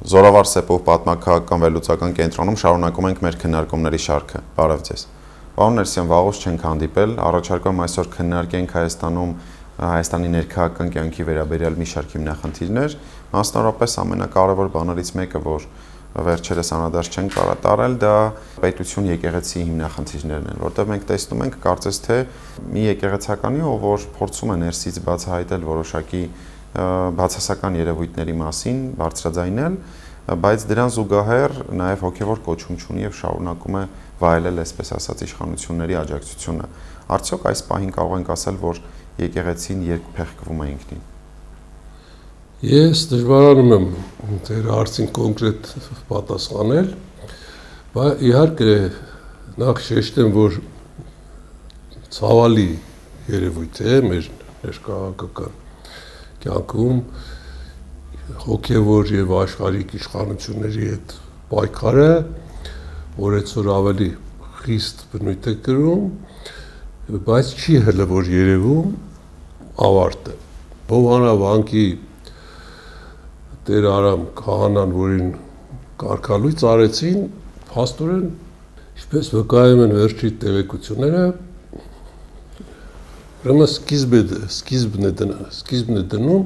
Զորավար Սեպով պատմական վերլուծական կենտրոնում շարունակում ենք մեր քննարկումների շարքը։ Բարև ձեզ։ Պարոն Ներսյան, վաղուց չենք հանդիպել, առաջարկում այսօր քննարկենք Հայաստանի ներքաղաքական կյանքի վերաբերյալ մի շարք հիմնախնդիրներ, մասնավորապես ամենակարևոր բաներից մեկը, որ վերջերս անդրադարձ չենք տարել, դա պետություն եկեղեցի հիմնախնդիրներն են, որտեղ մենք տեսնում ենք կարծես թե մի եկեղեցականի, ով որ փորձում է ներսից բացահայտել որոշակի բացասական երևույթների մասին, բարձրաձայնել, բայց դրան զուգահեռ նաև հոգևոր կոչում ունի եւ շարունակում է վայելել, այսպես ասած, իշխանությունների աջակցությունը։ Արդյոք այս պահին կարող ենք ասել, որ եկեղեցին երկփեղկվում է ինքնին։ Ես դժվարանում եմ ձեր հարցին կոնկրետ պատասխանել, բայց իհարկե նախ շեշտեմ, որ ցավալի երևույթ է մեր ներքաղաքական կյանքում հոգևոր եւ աշխարհիկ իշխանությունների հետ պայքարը օրեցօր ավելի խիստ բնույթ է կրում, բայց չի հələ որ երևում ավարտը։ Հովանավանքի Տեր Արամ քահանան, որին կարգալույծ արեցին, փաստորեն, ինչպես վկայում են վերջի տեղեկությունները, ուրեմն սկիզբն է դնում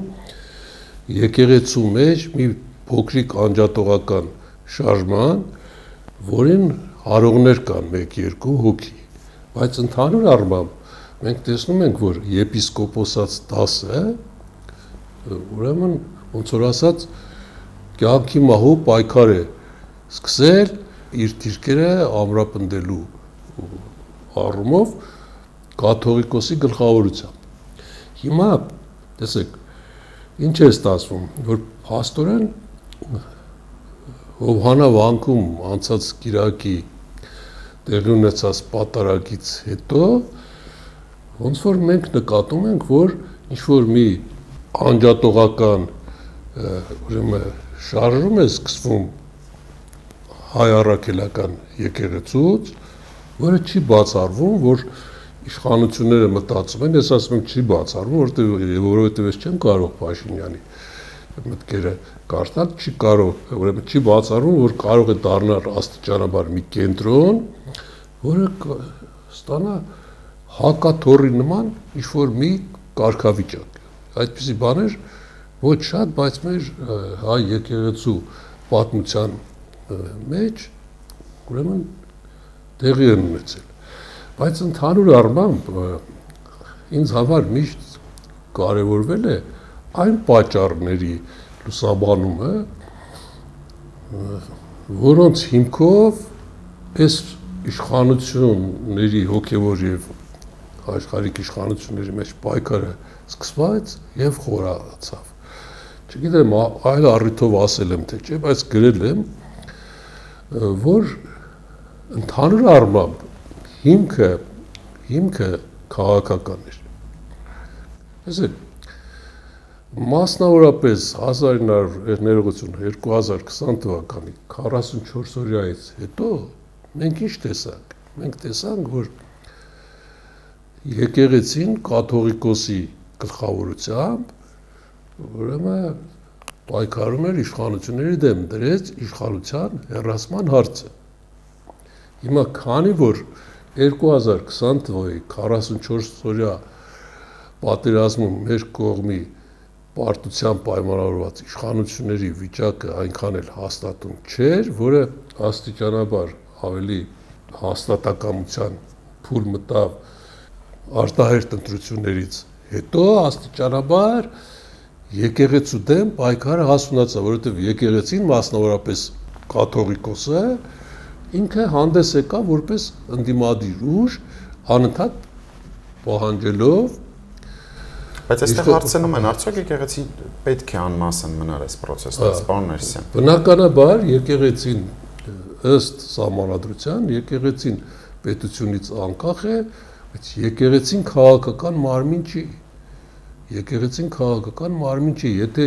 եկեղեցու մեջ մի փոքրիկ անջատողական շարժման, որին հարողներ կան 1-2 հոգի, բայց ընդհանուր առմամբ մենք տեսնում ենք, որ եպիսկոպոսած դասը, ուրեմն ոնց որ ասած, կյանքի մահու պայքար է սկսել իր դիրքերը ամրապնդելու առումով կաթողիկոսի գլխավորությամբ։ Հիմա, տեսեք, ինչ է ստացվում, որ փաստորեն Հովհաննավանքում անցած կիրակի տեղի ունեցած պատարագից հետո ոնց որ մենք նկատում ենք, որ ինչ որ մի անջատողական ուրեմն շարժում է սկսվում հայ առաքելական եկեղեցուց, որը չի բացառվում, որ իշխանությունները մտածում են, ես ասում եմ չի բացառվում, որովհետև ես չեմ կարող Փաշինյանի մտքերը կարդալ, չի կարող, ուրեմն չի բացառվում, որ կարող է դառնալ աստիճանաբար մի կենտրոն, որը ստանա հակաթոռի նման ինչ-որ մի կարգավիճակ։ Այդպիսի բաներ ոչ շատ, բայց մեր հայ եկեղեցու պատմության մեջ ուրեմն տեղի են ունեցել։ Բայց ընդհանուր առմամբ ինձ համար միշտ կարևորվել է այն պատճառների լուսաբանումը, որոնց հիմքով այս իշխանությունների հոգևոր եւ աշխարհիկ իշխանությունների մեջ պայքարը սկսված եւ խորացավ։ Չգիտեմ, այլ առիթով ասել եմ թե չէ, բայց գրել եմ, որ ընդհանուր առմամբ հիմքը քաղաքական էր։ Տեսեք, մասնավորապես 2020 թվականի 44 օրյայից հետո մենք ինչ տեսանք։ Մենք տեսանք, որ եկեղեցին կաթողիկոսի գլխավորությամբ ուրեմն պայքարում էր իշխանությունների դեմ, դրեց իշխանության հեռացման հարցը։ Հիմա քանի որ 2020 թվականի 44-օրյա պատերազմում մեր կողմի պարտությամբ պայմանավորված իշխանությունների վիճակը այնքան էլ հաստատուն չէր, որը աստիճանաբար ավելի հաստատակամության փուլ մտավ արտահերթ ընտրություններից հետո աստիճանաբար եկեղեցու դեմ պայքարը հասունացավ, որովհետև եկեղեցին մասնավորապես կաթողիկոսը ինքը հանդես եկավ որպես ընդդիմադիր ուժ, անընդհատ պահանջելով։ Բայց այստեղ հարցնում են, արդյոք եկեղեցին պետք է անմասն մնար այս process-ից, պարոն Ներսյան։ Բնականաբար եկեղեցին ըստ սահմանադրության եկեղեցին պետությունից անկախ է, բայց եկեղեցին քաղաքական մարմին չի։ Եկեղեցին քաղաքական մարմին չի, եթե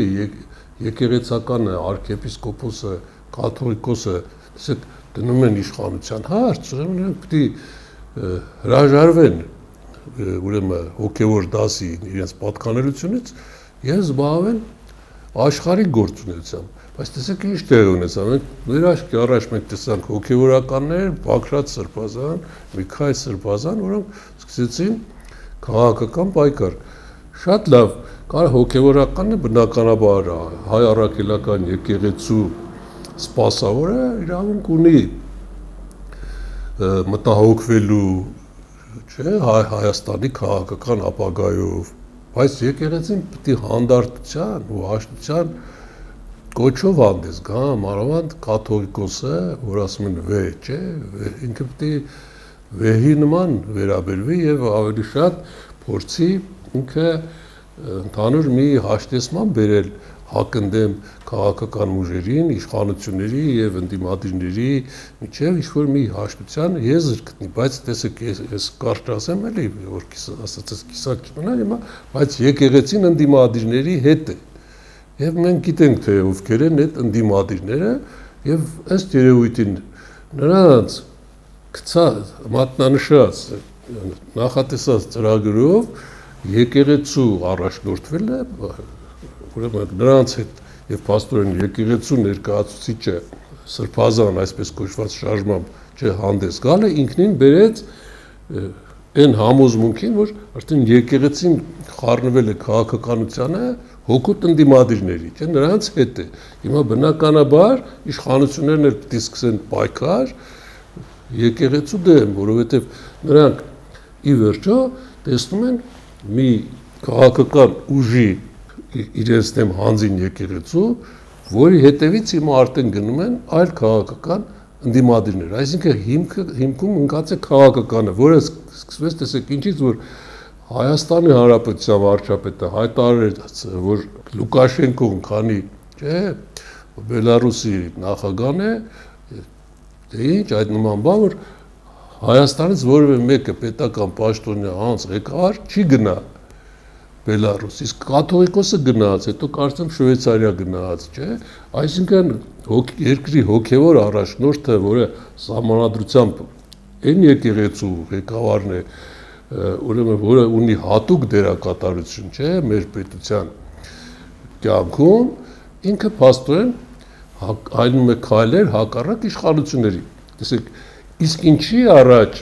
եկեղեցական arczepiskopos-ը, կաթողիկոսը, ասեք, դնում են իշխանության հարց, ուրեմն նրանք պետք է հրաժարվեն ուրեմն հոգևոր դասի իրենց պատկանելությունից եւ զբաղվեն աշխարհի գործունեությամբ, բայց տեսեք ինչ տեղ ունեցավ, մեր աչքի առաջ մենք տեսանք հոգևորականներ, Բագրատ Սրբազան, Միքայել Սրբազան, որոնք սկսեցին քաղաքական պայքար։ Շատ լավ, կար հոգևորականը բնականաբար հայ առաքելական եկեղեցու սպասավորը իրավունք ունի մտահոգվելու, չէ, Հայաստանի քաղաքական ապագայով, բայց եկեղեցին պետք է հանդարտության ու հաշտության կոչով հանդես գա, մանավանդ կաթողիկոսը, որ ասում են վեհ, չէ, ինքը պետք է վեհի նման վերաբերվի եւ ավելի շատ փորձի ինքը ընդհանուր մի հաշտեցման բերել հակընդդեմ քաղաքական ուժերին, իշխանությունների եւ ընդդիմադիրների միջև ինչ-որ մի հաշտության եզր գտնի, բայց տեսեք, ես կարճ ասեմ էլի, որ ասացած կիսակ չմնա, հիմա, բայց եկեղեցին ընդդիմադիրների հետ է։ Եվ մենք գիտենք, թե ովքեր են այդ ընդդիմադիրները, եւ ըստ երևույթին նրանց գծած, մատնանշած, նախատեսած ծրագրով եկեղեցու առաջնորդվել է, ուրեմն նրանց հետ եւ փաստորեն եկեղեցու ներկայացուցիչը Սրբազան, այսպես կոչված շարժմամբ, չէ, հանդես գալը ինքնին բերեց այն համոզմունքին, որ արդեն եկեղեցին խառնվել է քաղաքականությանը հոգուտ ընդդիմադիրների, չէ, նրանց հետ է։ Հիմա բնականաբար իշխանություններն էլ պետք է սկսեն պայքար եկեղեցու դեմ, որովհետեւ նրանք ի վերջո տեսնում են մի քաղաքական ուժի իրենց դեմ հանձին եկեղեցու, որի հետևից հիմա արդեն գնում են այլ քաղաքական ընդդիմադիրներ, այսինքն հիմքում ընկած է քաղաքականը, որը սկսվեց, տեսեք, ինչից, որ Հայաստանի Հանրապետության վարչապետը հայտարարեց, որ Լուկաշենկոն քանի, չէ, Բելարուսի նախագահն է, դե ինչ, այդ նման բան, որ Հայաստանից որևէ մեկը պետական պաշտոնյա անձ ղեկավար չի գնա Բելարուս, իսկ կաթողիկոսը գնաց, հետո կարծեմ Շվեյցարիա գնաց, չէ, այսինքն երկրի հոգևոր առաջնորդը, որը սահմանադրությամբ այն եկեղեցու ղեկավարն է, ուրեմն որը ունի հատուկ դերակատարություն, չէ, մեր պետության կյանքում, ինքը փաստորեն այնում է քայլեր հակառակ իշխանությունների։ Տեսեք, իսկ ինչի առաջ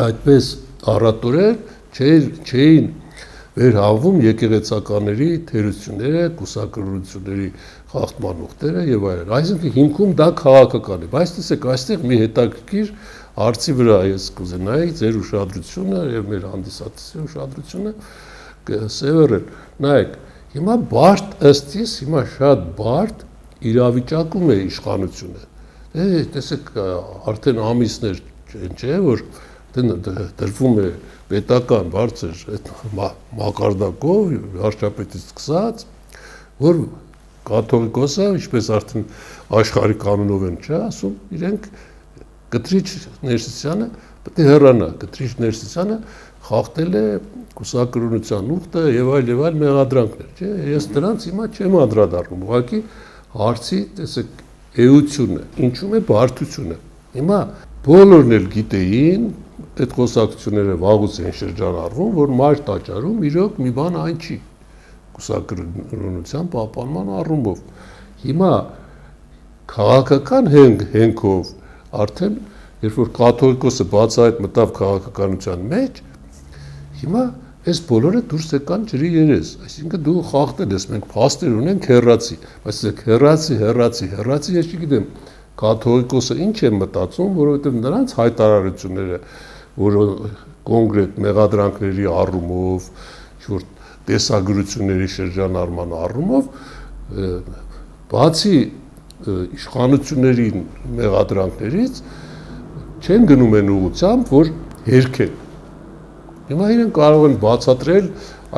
այդպես առատորեն չէին վերհանվում եկեղեցականների թերությունները, կուսակրությունների խախտման ուխտերը եւ այլն։ Այսինքն հիմքում դա քաղաքական է, բայց տեսեք, այստեղ մի հետաքրքիր հարցի վրա ես կուզենայի ձեր ուշադրությունը եւ մեր հանդիսատեսի ուշադրությունը սևեռել։ Նայեք, հիմա բարդ ըստիս, հիմա շատ բարդ իրավիճակում է իշխանությունը։ Տեսեք, արդեն ամիսներ չէ, որ դրվում է պետական բարձր մակարդակով, վարչապետից սկսած, որ կաթողիկոսը, ինչպես արդեն աշխարհի կանոնով են չէ ասում, իրենք կտրիչ ներսիսյանը պետք է հեռանա, կտրիչ ներսիսյանը խախտել է կուսակրոնության ուխտը եւ այլ մեղադրանքներ, չէ, ես դրանց հիմա չեմ անդրադառնում, ուղղակի հարցի, տեսեք, էությունը, ինչու՞ է բարդությունը։ Հիմա բոլորն էլ գիտեին, այդ խոսակցությունները վաղուց են շրջանառվում, որ մայր տաճարում իրոք մի բան այն չի կուսակրոնության պահպանման առումով։ Հիմա քաղաքական հենքով արդեն երբ որ կաթողիկոսը բացահայտ մտավ քաղաքականության մեջ, հիմա այս բոլորը դուրս եկան ջրի երես, այսինքն դու խախտել ես, մենք փաստեր ունենք հեռացի, բայց հեռացի, ես չգիտեմ, կաթողիկոսը ինչ է մտածում, որովհետև նրանց հայտարարությունները, որ կոնկրետ մեղադրանքների առումով, ինչ-որ տեսագրությունների շրջանառման առումով, բացի իշխանությունների մեղադրանքներից չեն գնում են ուղղությամբ, որ հերքեն։ Հիմա իրենք կարող են բացատրել,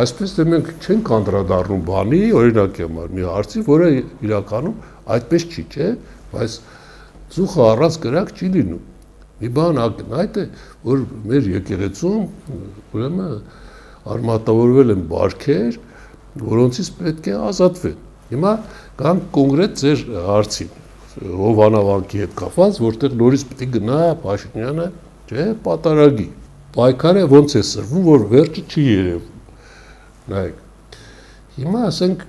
այսպես թե մենք չենք անդրադառնում բանի, օրինակ համար մի հարցի, որը իրականում այդպես չի, չէ, բայց ծուխը առանց կրակ չի լինում։ Մի բան այդ է, որ մեր եկեղեցում ուրեմն արմատավորվել են բարքեր, որոնցից պետք է ազատվեն։ Հիմա գանք կոնկրետ ձեր հարցին, Հովանավանքի հետ կապված, որտեղ նորից պետք է գնա Փաշինյանը, չէ, պատարագի։ Պայքարը ոնց է սրվում, որ վերջը չի երևում։ Նայեք։ Հիմա ասենք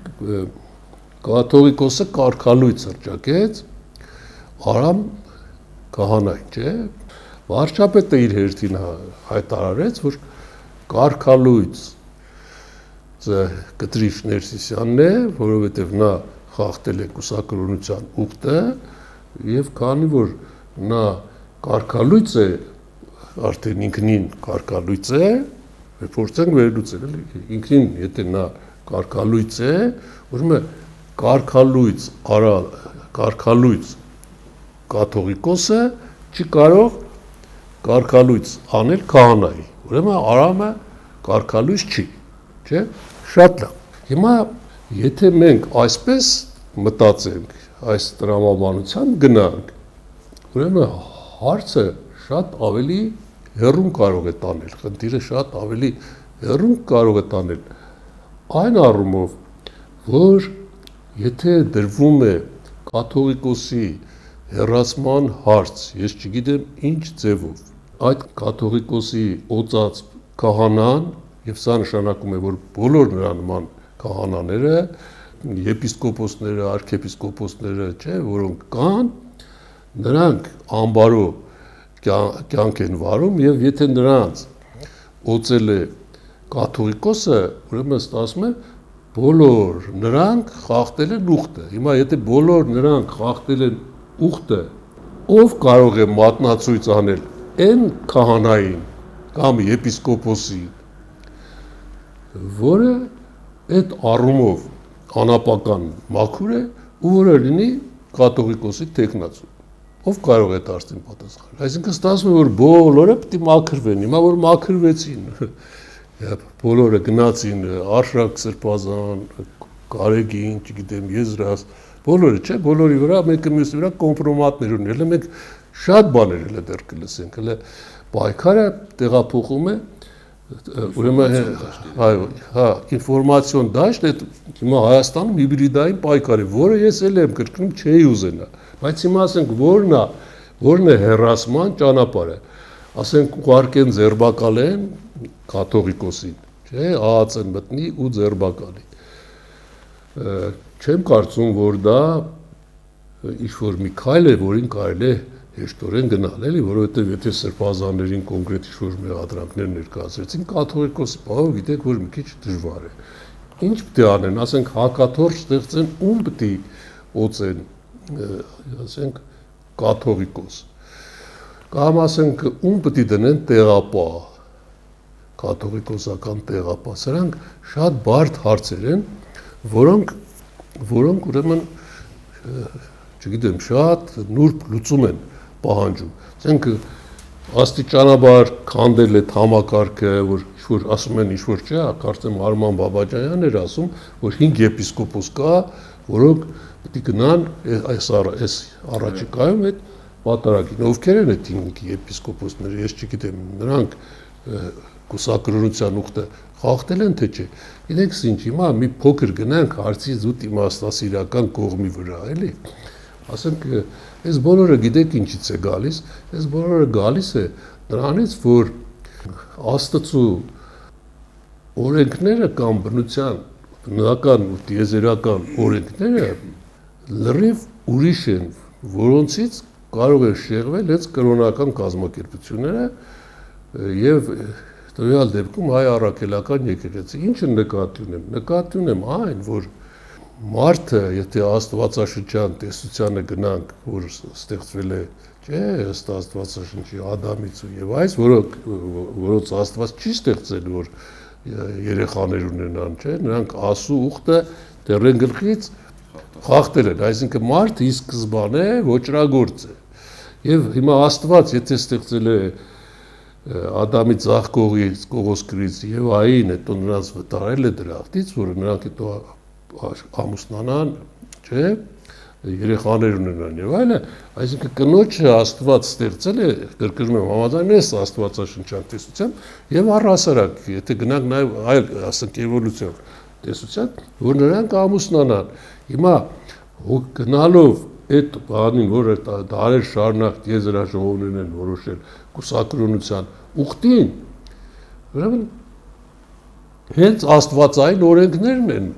կաթողիկոսը կարգալույց հռչակեց Արամ քահանային, չէ՞։ Վարչապետը իր հերթին հայտարարեց, որ կարգալույց Կտրիչ Ներսիսյանն է, որովհետև նա խախտել է կուսակրոնության ուխտը եւ քանի որ նա կարգալույց է, արդեն ինքնին կարգալույց է, փորձենք վերլուծել, էլի, ինքնին եթե նա կարգալույց է, ուրեմն կարգալույց կաթողիկոսը չի կարող կարգալույց անել քահանայի, ուրեմն Արամը կարգալույց չի, չէ՞։ Շատ լավ։ Հիմա եթե մենք այսպես մտածենք, այս տրամաբանությամբ գնանք, ուրեմն հարցը շատ ավելի հեռուն կարող է տանել, խնդիրը շատ ավելի հեռուն կարող է տանել այն առումով, որ եթե դրվում է կաթողիկոսի հեռացման հարց, ես չգիտեմ ինչ ձևով, այդ կաթողիկոսի օծած քահանան, եւ սա նշանակում է, որ բոլոր նրա նման քահանաները, եպիսկոպոսները, արքեպիսկոպոսները, չէ, որոնք կան, նրանք ամբարո կյանք են վարում եւ եթե նրանց օծել է կաթողիկոսը, ուրեմն ստացվում է բոլոր նրանք խախտել են ուխտը։ Հիմա եթե բոլոր նրանք խախտել են ուխտը, ով կարող է մատնացույց անել այն քահանային կամ եպիսկոպոսին, որը այդ առումով անապական մաքուր է ու որը լինի կաթողիկոսի տեխնացու։ Ով կարող է դարձնել պատասխան։ Այսինքն ստացվում է, որ բոլորը պետք է մաքրվեն։ Հիմա որ մաքրվեցին, բոլորը գնացին Արշակ Սրբազան, Կարեգին, չգիտեմ, Եզրաս, բոլորը, չէ, բոլորի վրա մեկը մյուսի վրա կոմպրոմատներ ունեն։ Հələ մենք շատ բաներ հələ դեռ կլսենք, հələ պայքարը տեղափոխում է ուրեմն ինֆորմացիոն դաշտ է հիմա Հայաստանում հիբրիդային պայքար է, որը ես էլ եմ կրկնում չէի ուզենա, բայց հիմա ասենք որն է հեռացման ճանապարհը, ասենք ուղարկեն ձերբակալեն կաթողիկոսին, չէ, ԱԱՑ-ն մտնի ու ձերբակալի։ Չեմ կարծում, որ դա ինչ-որ մի քայլ է, որին կարելի է հեշտորեն գնալ, էլի, որովհետև եթե սրբազաններին կոնկրետ ինչ-որ մեղադրանքներ ներկայացրեցին, կաթողիկոսի բաղով գիտեք, որ մի քիչ դժվար է։ Ինչ պետք է անեն, ասենք հակաթոռ ստեղծեն, ում պետք է օծեն, ասենք կաթողիկոս։ Կամ ասենք ում պետք է դնեն տեղապահ, կաթողիկոսական տեղապահ։ Սրանք շատ բարդ հարցեր են, որոնք ուրեմն չգիտեմ, շատ նուրբ լուծում են պահանջում։ Ասենք աստիճանաբար քանդել է համակարգը, որ ինչ-որ ասում են ինչ-որ չէ, կարծեմ Արման Բաբաջանյանն էր ասում, որ 5 եպիսկոպոս կա, որոնք պետք է գնան այս առաջիկայում այդ պատարագին։ Ովքեր են այդ 5 եպիսկոպոսները, ես չգիտեմ, նրանք կուսակրոնության ուխտը խախտել են թե չէ։ Գիտեք ինչ, հիմա մի փոքր գնանք հարցի զուտ իմաստասիրական կողմի վրա, էլի։ Ասենք, այս բոլորը գիտեք ինչից է գալիս, այս բոլորը գալիս է նրանից, որ Աստծո օրենքները կամ բնական ու տիեզերական օրենքները լրիվ ուրիշ են, որոնցից կարող է շեղվել այս կրոնական կազմակերպությունները եւ տվյալ դեպքում հայ առաքելական եկեղեցի։ Ինչը նկատի ունեմ։ Նկատի ունեմ այն, որ մարդը, եթե Աստվածաշնչյան տեսությանը գնանք, որ ստեղծվել է, չէ, ըստ Աստվածաշնչի Ադամից ու Եվայից, որոնց Աստված չի ստեղծել, որ երեխաներ ունենան, չէ, նրանք ասու ուխտը դեռեն գլխից խախտել են, այսինքն մարդը ի սկզբանե ոճրագործ է։ Եվ հիմա Աստված, եթե ստեղծել է Ադամի ձախ կողից, կողոսկրից Եվային, հետո նրանց վտարել է դրախտից, որ նրանք հետո ամուսնանան, չէ, երեխաներ ունենան եւ այլն, այսինքն կնոջը Աստված ստեղծել է, կրկնում եմ, համաձայն ես Աստվածաշնչյան տեսությամբ եւ առհասարակ, եթե գնանք նաեւ այլ, ասենք էվոլյուցիոն տեսությամբ, որ նրանք ամուսնանան։ Հիմա գնալով այդ բանին, որը դարեր շարունակ եզրաժողովներն են որոշել կուսակրոնության ուխտին, ուրեմն հենց աստվածային օրենքներն են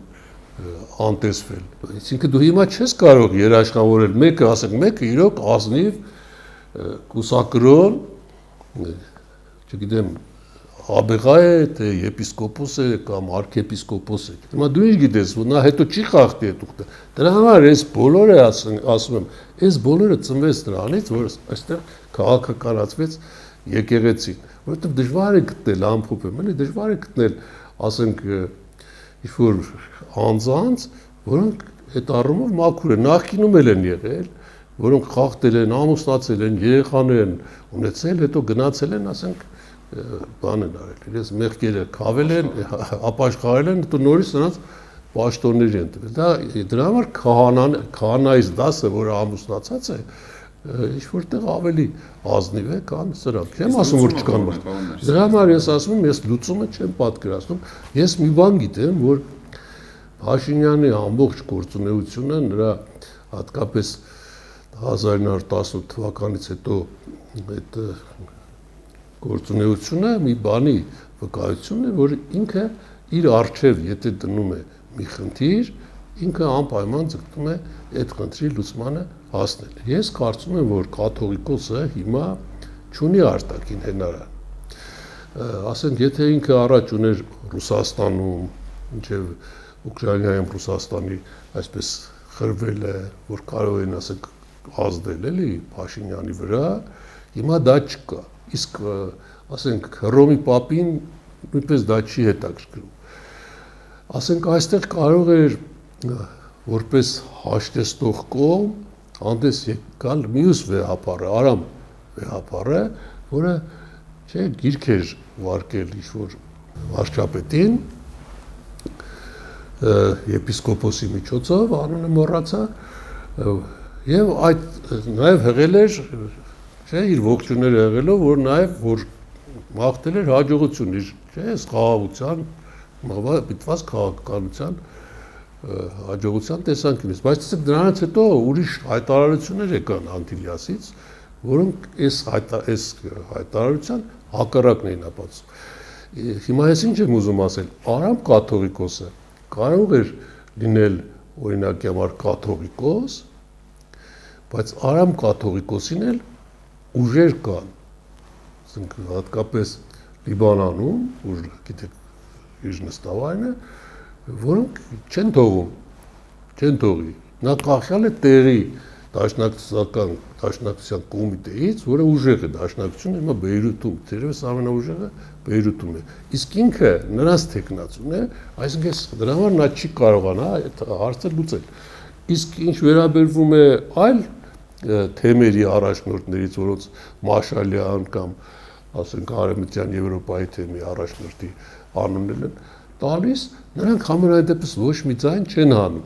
անտեսվել։ Այսինքն դու հիմա չես կարող երաշխավորել մեկը, ասենք մեկը իրոք ազնիվ կուսակրոն, չգիտեմ, աբեղա է, թե եպիսկոպոս է կամ արքեպիսկոպոս է։ Հիմա դու ինչ գիտես, որ նա հետո չի խախտի այդ ուխտը։ Դրա համար այս բոլորը ասում եմ, այս բոլորը ծնվեց դրանից, որ այստեղ քաղաքականացվեց եկեղեցին, որովհետև դժվար է գտնել ամփոփեմ, էլի դժվար է գտնել, ասենք, ինչ-որ անձանց, որոնք այդ առումով մաքուր են, նախկինում էլ են եղել, որոնք խախտել են, ամուսնացել են, երեխաներ են ունեցել, հետո գնացել են, ասենք, բան են արել, իրենց մեղքերը քավել են, ապաշխարել են, հետո նորից նրանց պաշտոնների են տվել։ Դրա համար քահանայից դասը, որը ամուսնացած է, ինչ-որտեղ ավելի ազնիվ է, քան սրանք։ Չեմ ասում, որ չկան մարդիկ։ Դրա համար ես ասում եմ, ես լուծումը չեմ պատկերացնում։ Ես մի բան գիտեմ, որ Փաշինյանի ամբողջ գործունեությունը, նրա հատկապես 1918 թվականից հետո այդ գործունեությունը մի բանի վկայություն է, որ ինքը իր առջև, եթե դնում է մի խնդիր, ինքը անպայման ձգտում է այդ խնդրի լուծմանը հասնել։ Ես կարծում եմ, որ կաթողիկոսը հիմա չունի արտաքին հենարան։ Ասենք, եթե ինքը առաջ ուներ Ռուսաստանում, մինչև Ուկրաինայում Ռուսաստանի այսպես խրվել է, որ կարող են, ասենք, ազդել էլի Փաշինյանի վրա, հիմա դա չկա։ Իսկ ասենք Հռոմի պապին նույնպես դա չի հետաքրքրում։ Ասենք այստեղ կարող էր որպես հաշտեստող կողմ հանդես եկալ մյուս վեհապարը, Արամ վեհապարը, որը չէ գիրք էր վարկել ինչ-որ վարչապետին, եպիսկոպոսի միջոցով, անունը մոռացա, եւ այդ նաեւ հղել էր, չէ, իր ողջունները հղելով, որ նաեւ որ մաղթել էր հաջողություն իր, չէ, խաղաղության, մղված քաղաքականության հաջողության տեսանկյունից, բայց դրանից հետո ուրիշ հայտարարություններ եկան Անտիլիասից, որոնք այս հայտարարության հակառակն էին ապացուցում։ Հիմա ես ինչ եմ ուզում ասել, Արամ կաթողիկոսը կարող էր լինել օրինակ համար կաթողիկոս, բայց Արամ կաթողիկոսին էլ ուժեր կան, ասենք հատկապես Լիբանանում, որ գիտեք իր նստավայրն է, որոնք չեն թողի։ Նա կախյալ է տեղի դաշնակցության կոմիտեից, որը ուժեղ է, դաշնակցությունը հիմա Բեյրութում, թերևս ամենաուժեղը Բեյրութում է։ Իսկ ինքը նրանց թեկնածուն է, այսինքն դրա համար նա չի կարողանա այդ հարցը լուծել։ Իսկ ինչ վերաբերվում է այլ թեմերի առաջնորդներից, որոնց Մաշալյան կամ ասենք Արևմտյան Եվրոպայի թեմի առաջնորդի անուններն են տալիս, նրանք համենայն դեպս ոչ մի ձայն չեն հանում։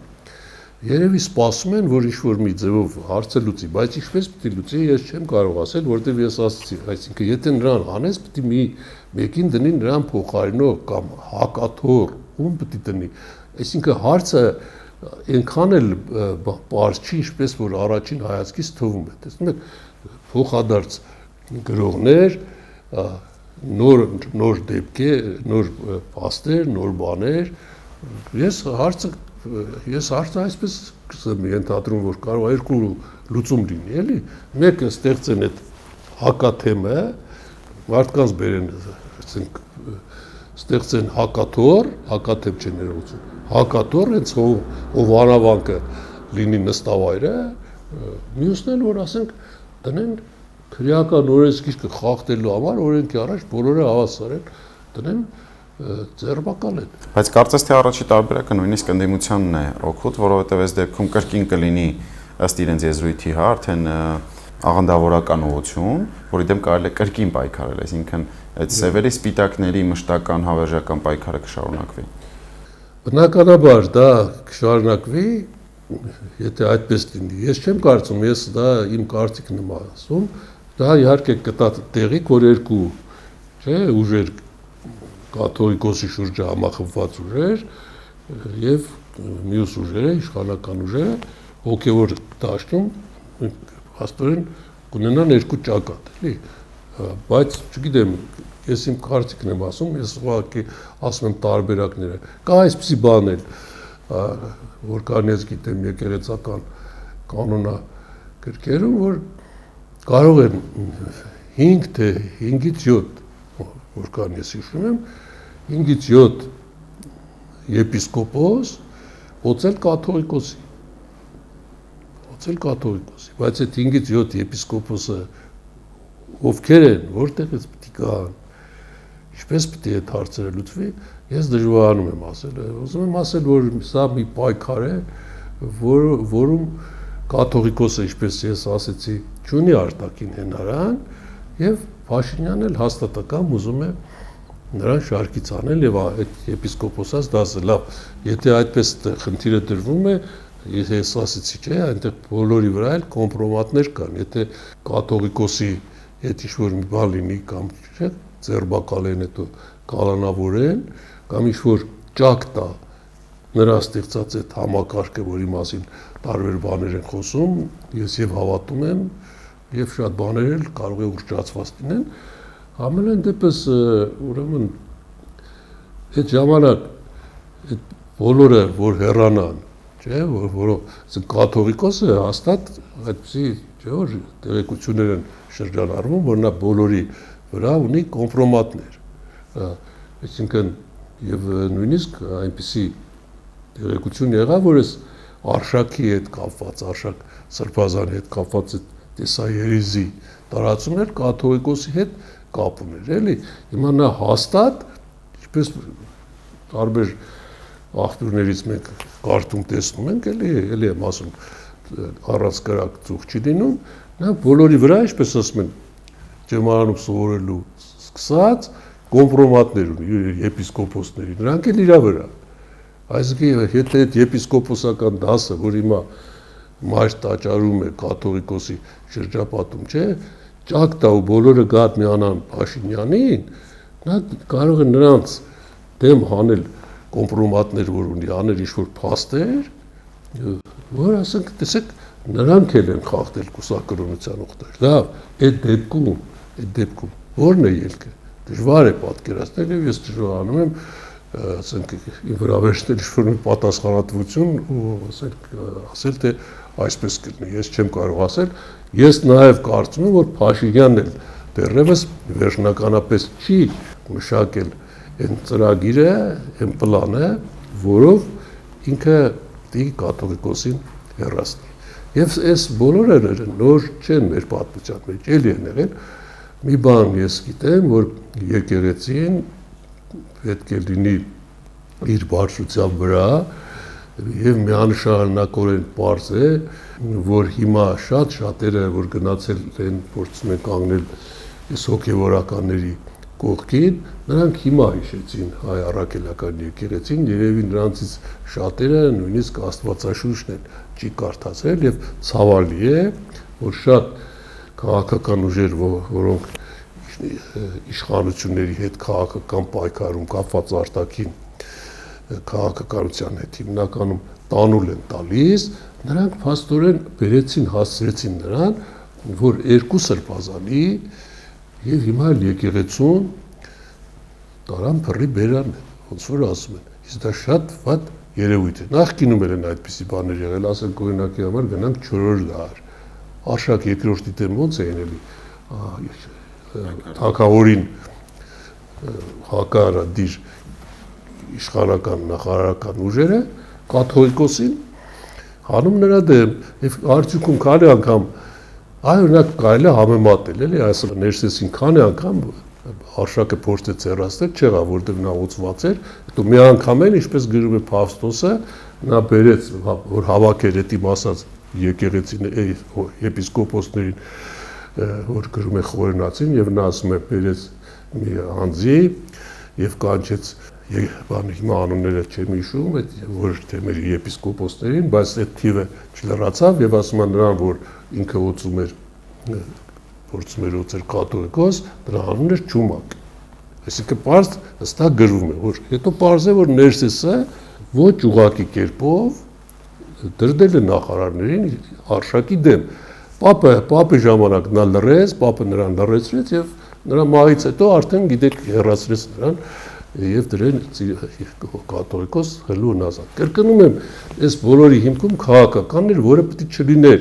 Երևի սպասում են, որ ինչ-որ մի ձևով հարցը լուծի, բայց ինչպես պիտի լուծի, ես չեմ կարող ասել, որտեղ ես ասացի, այսինքն եթե նրան հանես, պիտի մեկին դնի նրան փոխարինող կամ հակաթոռ, ում պիտի դնի։ Այսինքն հարցը այնքան էլ պարզ չի, ինչպես որ առաջին հայացքից թվում է։ Տեսնում եք, փոխադարձ գրողներ, նոր դեպքեր, նոր փաստեր, նոր բաներ։ Ես հարցը այսպես կսեմ ենթադրում, որ կարող է երկու լուծում լինի, էլի։ Մեկը ստեղծեն այդ հակաթեմը, մարդկանց բերեն, ասենք, ստեղծեն հակաթոռ, հակաթեմ չէ ներողություն, հակաթոռ, հենց ով անավանկը լինի նստավայրը, մյուսն էլ, որ ասենք, դնեն քրեական օրենսգիրքը խախտելու համար օրենքի առաջ բոլորը հավասարեն դնեն ձերբակալեն։ Բայց կարծես թե առաջի տարբերակը նույնիսկ ընդդիմությանն է օգուտ, որովհետև այս դեպքում կրկին կլինի ըստ իրենց եզրույթի, արդեն աղանդավորական ուղղություն, որի դեմ կարելի է կրկին պայքարել, այսինքն այդ սևերի սպիտակների մշտական հավերժական պայքարը կշարունակվի։ Բնականաբար դա կշարունակվի, եթե այդպես լինի։ Ես չեմ կարծում, ես դա իմ կարծիքն եմ ասում, դա իհարկե կտա տեղի, որ երկու, չէ, ուժեր կաթողիկոսի շուրջը համախմբված ուժեր եւ մյուս ուժերը, իշխանական ուժերը հոգեվոր դաշտում հաստորեն կունենան երկու ճակատ, էլի, բայց չգիտեմ, ես իմ կարծիքն եմ ասում, ես ուղղակի ասում եմ տարբերակները։ Կա այսպիսի բան էլ, որ կան ես գիտեմ եկեղեցական կանոնա գրքերում, որ կարող են 5 թե 5-ից 7, որ կան ես հիշում եմ, 5-ից 7 եպիսկոպոս օծել կաթողիկոսի, բայց այդ 5-ից 7 եպիսկոպոսը ովքեր են, որտեղից պետք է գան, ինչպես պետք է այդ հարցերը լուծվի, ես դժվարանում եմ ասել, ուզում եմ ասել, որ սա մի պայքար է, որում կաթողիկոսը, ինչպես ես ասեցի, չունի արտաքին հենարան, եւ Փաշինյանն էլ հաստատակամ ուզում է նրան շարքից անել եւ այդ եպիսկոպոսած դասը լավ, եթե այդպես խնդիրը դրվում է, ես ասեցի, չէ, այնտեղ բոլորի վրա էլ կոմպրոմատներ կան, եթե կաթողիկոսի հետ ինչ-որ մի բան լինի կամ չէ, ձերբակալեն հետո կալանավորեն կամ ինչ-որ ճակ տա նրա ստեղծած այդ համակարգը, որի մասին տարբեր բաներ են խոսում, ես եւ հավատում եմ եւ շատ բաներ էլ կարող է ուռճացված լինեն, ամենայն դեպս ուրեմն այդ ժամանակ այդ բոլորը որ հեռանան, չէ, որով կաթողիկոսը հաստատ այդպիսի, չէ, որ տեղեկություններ են շրջանառվում, որ նա բոլորի վրա ունի կոմպրոմատներ, այսինքն եւ նույնիսկ այնպիսի տեղեկություն եղավ, որ այս արշակի հետ կապված, արշակ սրբազանի հետ կապված տեսաերիզի տարածումներ կաթողիկոսի հետ կապ ուներ, էլի, հիմա նա հաստատ, ինչպես տարբեր աղբյուրներից մենք կարդում տեսնում ենք, էլի եմ ասում, առանց կրակ ծուխ չի լինում, նա բոլորի վրա, ինչպես ասում են, ջերմարանում սովորելու սկսած կոմպրոմատներ ունի եպիսկոպոսների, նրանք էլ իրա վրա, այսինքն եթե այդ եպիսկոպոսական դասը, որ հիմա մայր տաճարում է կաթողիկոսի շրջապատում, չէ, ճակ տա ու բոլորը գատ միանան Փաշինյանին, նա կարող է նրանց դեմ հանել կոմպրոմատներ, որ ունի, անել ինչ-որ փաստեր, որ ասենք, տեսեք, նրանք էլ են խախտել կուսակրոնության ուխտեր։ Լավ, այդ դեպքում ո՞րն է ելքը։ Դժվար է պատկերացնել եւ ես դժվարանում եմ, ասենք, իմ վրա վերցնել ինչ-որ մի պատասխանատվություն ու ասել թե այսպես կլինի, ես չեմ կարող ասել, ես նաև կարծում եմ, որ Փաշինյանն էլ դեռևս վերջնականապես չի մշակել այն ծրագիրը, այն պլանը, որով ինքը դի կաթողիկոսին հեռացնի։ Եվ այս բոլորը նոր չեն մեր պատմության մեջ, էլի են եղել, մի բան ես գիտեմ, որ եկեղեցին պետք է լինի իր բարձրության վրա եւ միանշանակորեն պարզ է, որ հիմա շատերը, որ գնացել են, փորձում են կանգնել այս հոգեվորականների կողքին, նրանք հիմա հիշեցին հայ առաքելական եկեղեցին, երևի նրանցից շատերը նույնիսկ աստվածաշունչն են չի կարդացել եւ ցավալի է, որ շատ քաղաքական ուժեր, որոնք իշխանությունների հետ քաղաքական պայքարում կապված արտաքին քաղաքականության հետ հիմնականում տանուլ են տալիս, նրանք փաստորեն բերեցին, հասցրեցին նրան, որ երկու սրբազանի եւ հիմա եկեղեցուն տարան փռի բերան, ոնց որ ասում են, իսկ դա շատ վատ երևույթ է։ Նախկինում են այդպիսի բաներ եղել, ասենք օրինակի համար գնանք 4-րդ դար, Արշակ երկրորդի դեմ ոնց է եղել, թագավորին հակառադիր իշխանական նախարարական ուժերը կաթողիկոսին հանում նրա դեմ եւ արդյունքում քանի անգամ օրինակ կարելի է համեմատել, էլի, այս ներսեսին քանի անգամ Արշակը փորձեց հեռացնել, չեղավ, որտեղ նա ուծված էր, հետո մի անգամ էլ, ինչպես գրում է Փավստոսը, նա բերեց, որ հավաքեր այդ իմ ասած եկեղեցին եպիսկոպոսներին, որ գրում է խորենացին եւ նա ասում է բերեց մի անձի եւ կանչեց հիմա անունները չեմ հիշում, որ թե մեր եպիսկոպոսներին, բայց այդ թիվը չլրացավ եւ ասում են նրան, որ ինքը ուծում էր փորձում էր ուծել կաթողիկոս, դրա անունը Չումակ։ Այսինքն պարզ հստակ գրվում է, որ հետո պարզ է, որ Ներսեսը ոչ ուղղակի կերպով դրդել է նախարարներին Արշակի դեմ։ Պապի ժամանակ նա լռեց, պապը նրան լռեցրեց եւ նրա մահից հետո արդեն գիտեք հեռացրեց նրան եւ դրեն կաթողիկոս հելուն ազատ։ Կրկնում եմ, այս բոլորի հիմքում քաղաքականն էր, որը պետք է չլիներ,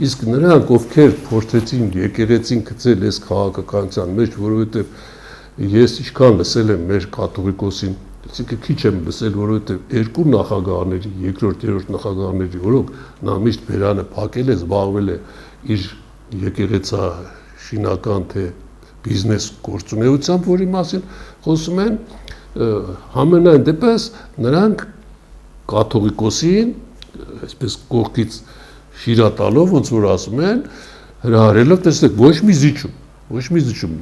իսկ նրանք, ովքեր փորձեցին եկեղեցին գցել այս քաղաքականության մեջ, որովհետեւ ես ինչքան լսել եմ մեր կաթողիկոսին, այսինքն քիչ եմ լսել, որովհետեւ երկու նախագահների, երկրորդ, երրորդ նախագահների օրոք նա միշտ բերանը փակել է, զբաղվել է իր եկեղեցաշինական թե բիզնես գործունեությամբ, որի մասին խոսում են, համենայն դեպս նրանք կաթողիկոսին, այսպես կողքից շիրատալով, ոնց որ ասում են, հրահարելով, տեսեք, ոչ մի զիջում,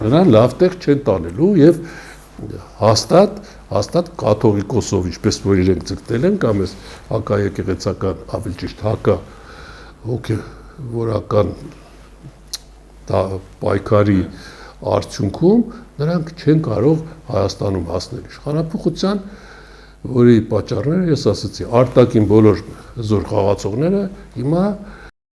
նրան լավ տեղ չեն տանելու եւ հաստատ կաթողիկոսով, ինչպես որ իրենք ձգտել են, կամ այս հակաեկեղեցական, ավելի ճիշտ հակավորական պայքարի արդյունքում նրանք չեն կարող Հայաստանում հասնել իշխանափոխության, որի պատճառները ես ասացի, արտաքին բոլոր զոր խաղացողները հիմա